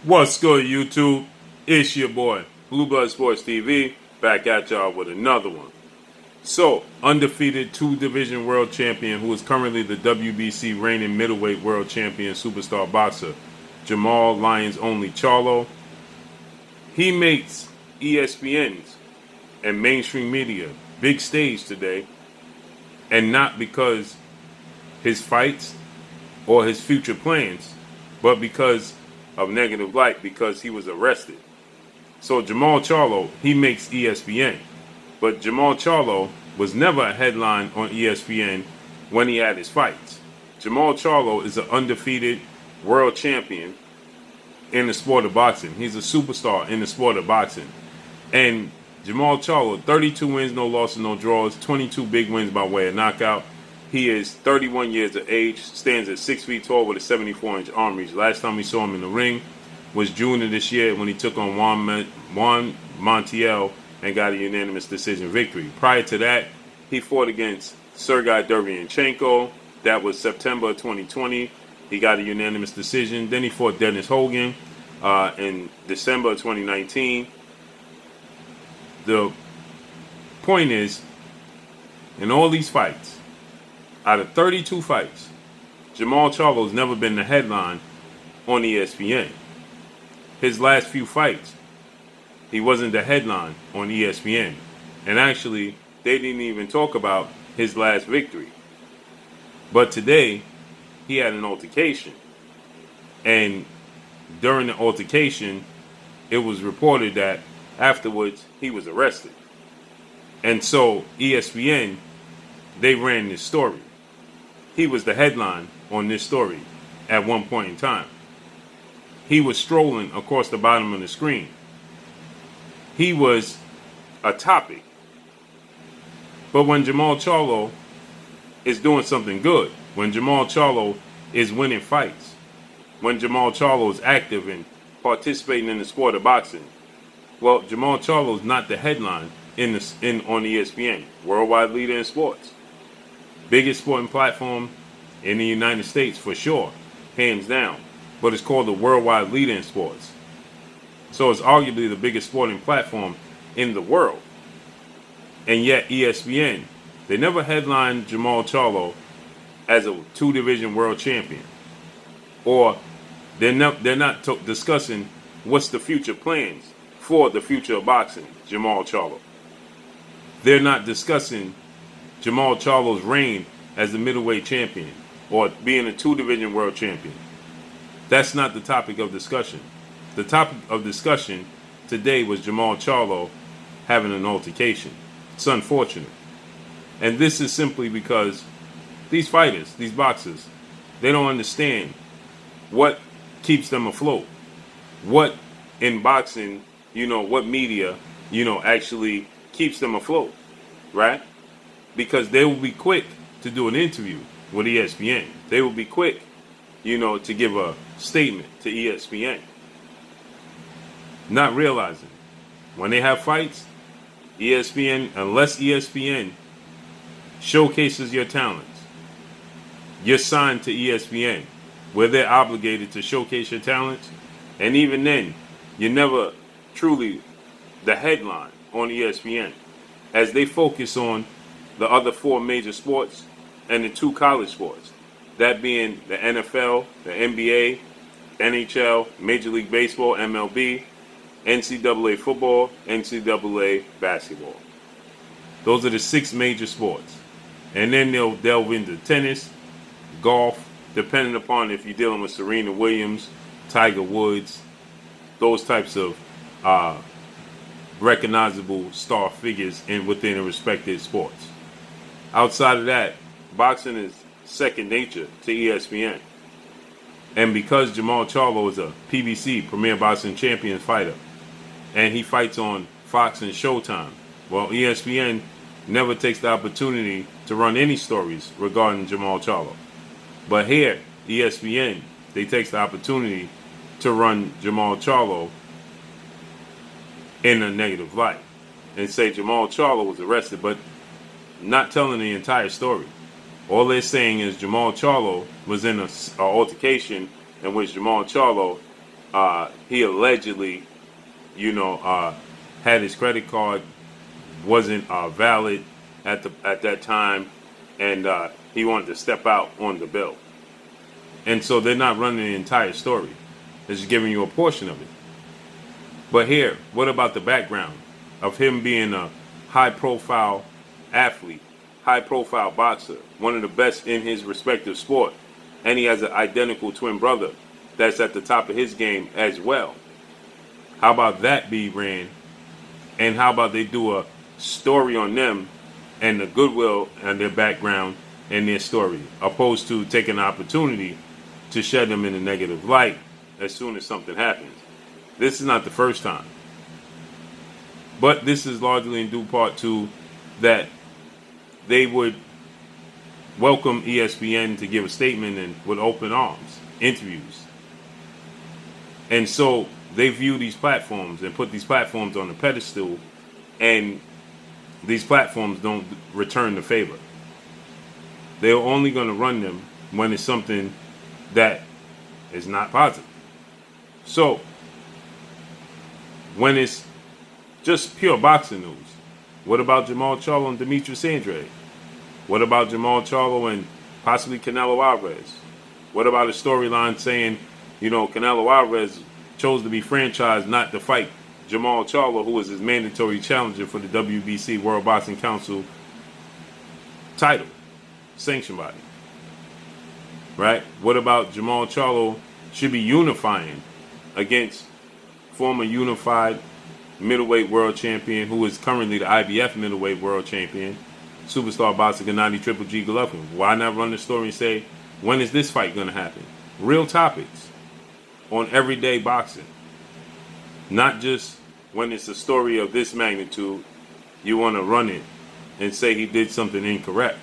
What's good, YouTube? It's your boy, Blue Blood Sports TV, back at y'all with another one. So, undefeated two-division world champion who is currently the WBC reigning middleweight world champion superstar boxer, Jermall Lions Only Charlo. He makes ESPN's and mainstream media big stage today, and not because his fights or his future plans, but because of negative light, because he was arrested. So Jermall Charlo, he makes ESPN. But Jermall Charlo was never a headline on ESPN when he had his fights. Jermall Charlo is an undefeated world champion in the sport of boxing. He's a superstar in the sport of boxing. And Jermall Charlo, 32 wins, no losses, no draws, 22 big wins by way of knockout. He is 31 years of age, stands at 6 feet tall with a 74-inch arm reach. Last time we saw him in the ring was June of this year when he took on Juan Montiel and got a unanimous decision victory. Prior to that, he fought against Sergey Derevyanchenko. That was September 2020. He got a unanimous decision. Then he fought Dennis Hogan in December 2019. The point is, in all these fights, out of 32 fights, Jermall Charlo's never been the headline on ESPN. His last few fights, he wasn't the headline on ESPN. And actually, they didn't even talk about his last victory. But today, he had an altercation. And during the altercation, it was reported that afterwards, he was arrested. And so, ESPN, they ran this story. He was the headline on this story at one point in time. He was strolling across the bottom of the screen. He was a topic. But when Jermall Charlo is doing something good, when Jermall Charlo is winning fights, when Jermall Charlo is active and participating in the sport of boxing, well, Jermall Charlo is not the headline on ESPN, worldwide leader in sports. Biggest sporting platform in the United States for sure, hands down. But it's called the worldwide leader in sports. So it's arguably the biggest sporting platform in the world. And yet ESPN, they never headlined Jermall Charlo as a two-division world champion. Or they're not discussing what's the future plans for the future of boxing, Jermall Charlo. They're not discussing Jermall Charlo's reign as the middleweight champion or being a two-division world champion. That's not the topic of discussion. The topic of discussion today was Jermall Charlo having an altercation. It's unfortunate. And this is simply because these fighters, these boxers, they don't understand what keeps them afloat. What in boxing, what media, actually keeps them afloat, right? Because they will be quick to do an interview with ESPN. They will be quick, to give a statement to ESPN. Not realizing when they have fights, ESPN, unless ESPN showcases your talents, you're signed to ESPN, where they're obligated to showcase your talents. And even then, you're never truly the headline on ESPN, as they focus on the other four major sports and the two college sports, that being the NFL, the NBA, NHL, Major League Baseball, MLB, NCAA football, NCAA basketball. Those are the six major sports. And then they'll delve into tennis, golf, depending upon if you're dealing with Serena Williams, Tiger Woods, those types of recognizable star figures within the respective sports. Outside of that, boxing is second nature to ESPN. And because Jermall Charlo is a PBC, Premier Boxing Champion fighter, and he fights on Fox and Showtime, well, ESPN never takes the opportunity to run any stories regarding Jermall Charlo. But here, ESPN, they take the opportunity to run Jermall Charlo in a negative light and say Jermall Charlo was arrested, but not telling the entire story. All they're saying is Jermall Charlo was in an altercation in which Jermall Charlo he allegedly, had his credit card wasn't valid at that time, and he wanted to step out on the bill. And so they're not running the entire story. They're just giving you a portion of it. But here, what about the background of him being a high-profile athlete, high-profile boxer, one of the best in his respective sport, and he has an identical twin brother that's at the top of his game as well? How about that be ran? And how about they do a story on them and the goodwill and their background and their story, opposed to taking the opportunity to shed them in a negative light as soon as something happens? This is not the first time. But this is largely in due part to that they would welcome ESPN to give a statement and with open arms, interviews. And so they view these platforms and put these platforms on a pedestal, and these platforms don't return the favor. They're only going to run them when it's something that is not positive. So, when it's just pure boxing news, what about Jermall Charlo and Demetrius Andrade? What about Jermall Charlo and possibly Canelo Alvarez? What about a storyline saying, Canelo Alvarez chose to be franchised, not to fight Jermall Charlo, who was his mandatory challenger for the WBC World Boxing Council title, sanctioned body? Right? What about Jermall Charlo should be unifying against former unified middleweight world champion, who is currently the IBF middleweight world champion, superstar boxer Gennady Triple G Golovkin? Why not run the story and say, when is this fight going to happen? Real topics on everyday boxing. Not just when it's a story of this magnitude, you want to run it and say he did something incorrect.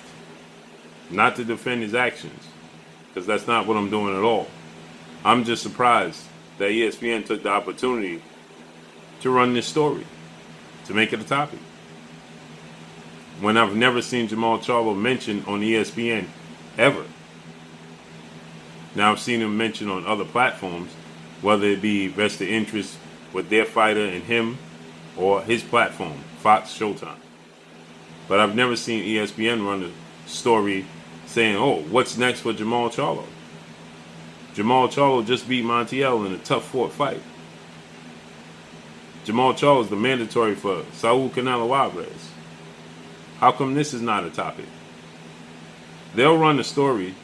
Not to defend his actions, because that's not what I'm doing at all. I'm just surprised that ESPN took the opportunity to run this story, to make it a topic, when I've never seen Jermall Charlo mentioned on ESPN ever. Now I've seen him mentioned on other platforms, whether it be vested interest with their fighter and him, or his platform, Fox, Showtime. But I've never seen ESPN run a story saying, oh, what's next for Jermall Charlo? Jermall Charlo just beat Montiel in a tough fought fight. Jermall Charlo is the mandatory for Saul Canelo Alvarez. How come this is not a topic? They'll run the story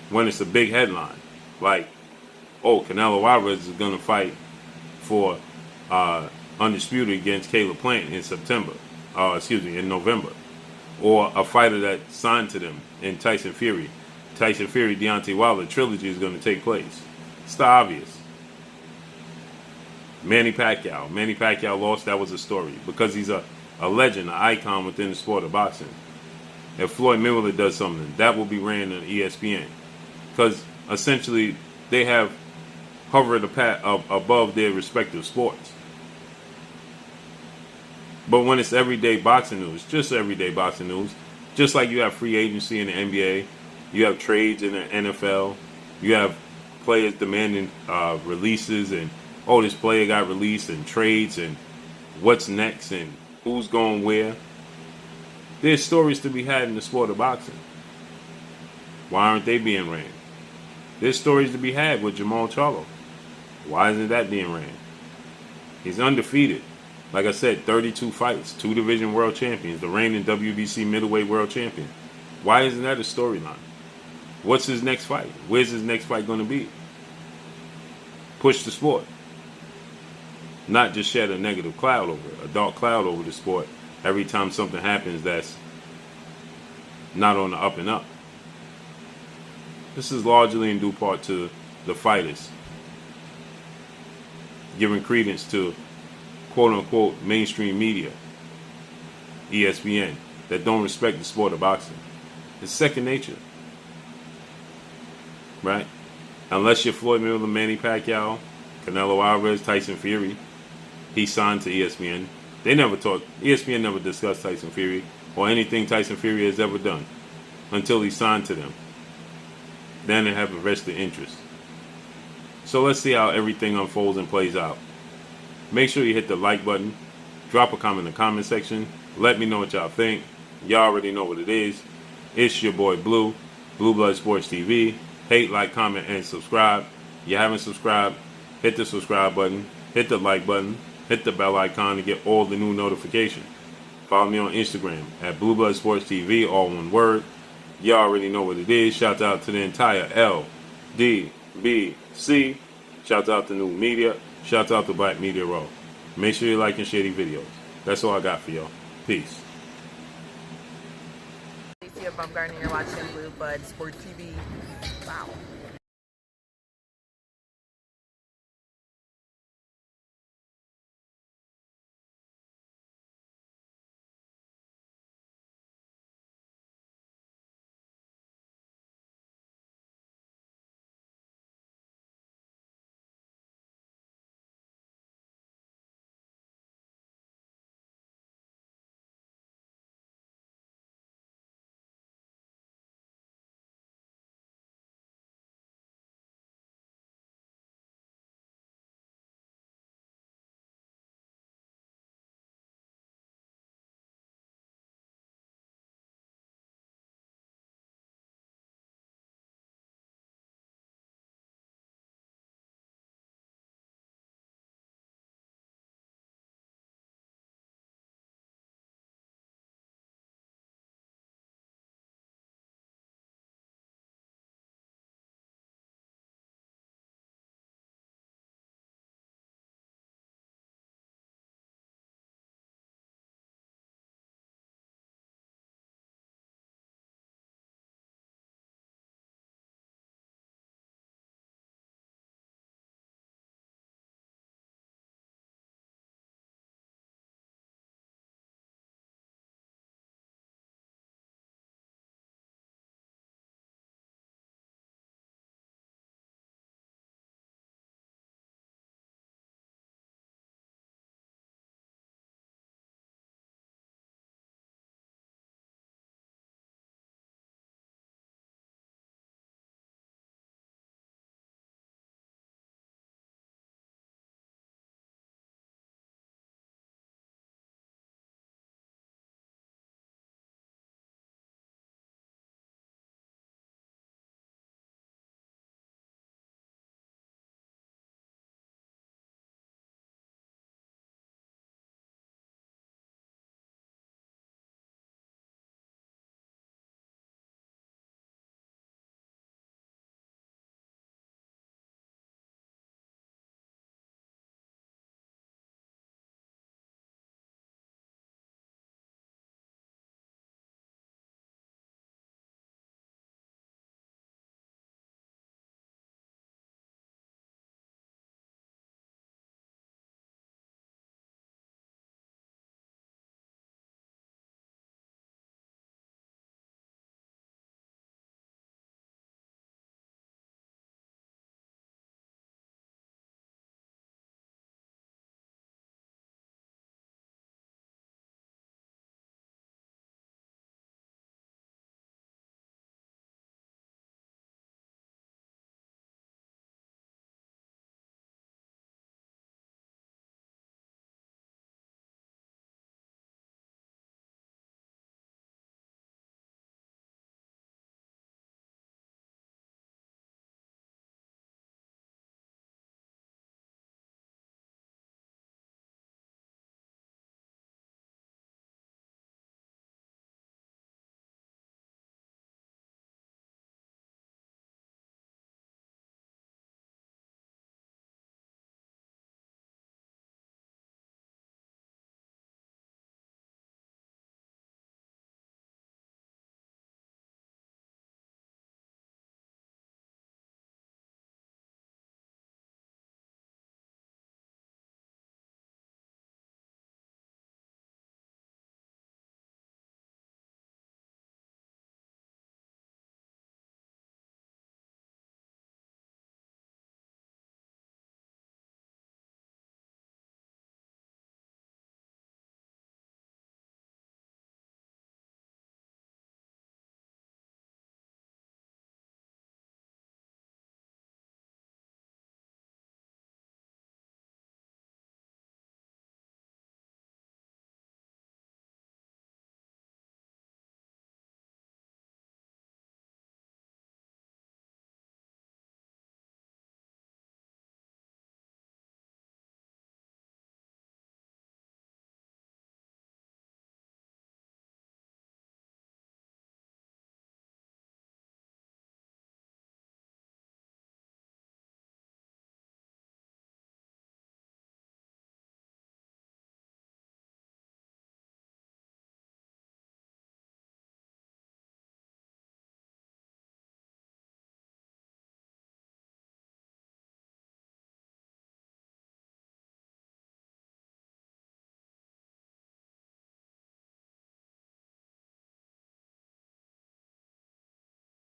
when it's a big headline, like, oh, Canelo Alvarez is going to fight for Undisputed against Caleb Plant in November. Or a fighter that signed to them in Tyson Fury. Tyson Fury, Deontay Wilder trilogy is going to take place. It's the obvious. Manny Pacquiao lost, that was a story. Because he's a legend, an icon within the sport of boxing. If Floyd Mayweather does something, that will be ran on ESPN. Because essentially, they have hovered above their respective sports. But when it's everyday boxing news, just everyday boxing news, just like you have free agency in the NBA, you have trades in the NFL, you have players demanding releases, and oh, this player got released, and trades, and what's next, and who's going where. There's stories to be had in the sport of boxing. Why aren't they being ran? There's stories to be had with Jermall Charlo. Why isn't that being ran? He's undefeated. Like I said, 32 fights, 2 division world champions, the reigning WBC middleweight world champion. Why isn't that a storyline? What's his next fight? Where's his next fight going to be? Push the sport. Not just shed a negative cloud over it, a dark cloud over the sport every time something happens that's not on the up and up. This is largely in due part to the fighters giving credence to quote-unquote mainstream media, ESPN, that don't respect the sport of boxing. It's second nature, right? Unless you're Floyd Mayweather, Manny Pacquiao, Canelo Alvarez, Tyson Fury, he signed to ESPN. ESPN never discussed Tyson Fury or anything Tyson Fury has ever done until he signed to them. Then they have a vested interest. So let's see how everything unfolds and plays out. Make sure you hit the like button. Drop a comment in the comment section. Let me know what y'all think. Y'all already know what it is. It's your boy Blue, Blue Blood Sports TV. Hate, like, comment, and subscribe. You haven't subscribed, hit the subscribe button, hit the like button, hit the bell icon to get all the new notifications. Follow me on Instagram at Blue Blood Sports TV, all one word. Y'all already know what it is. Shout out to the entire LDBC. Shout out to New Media. Shout out to Black Media Row. Make sure you like and share these videos. That's all I got for y'all. Peace. Bumgarner, you're watching Blue Blood Sports TV. Wow.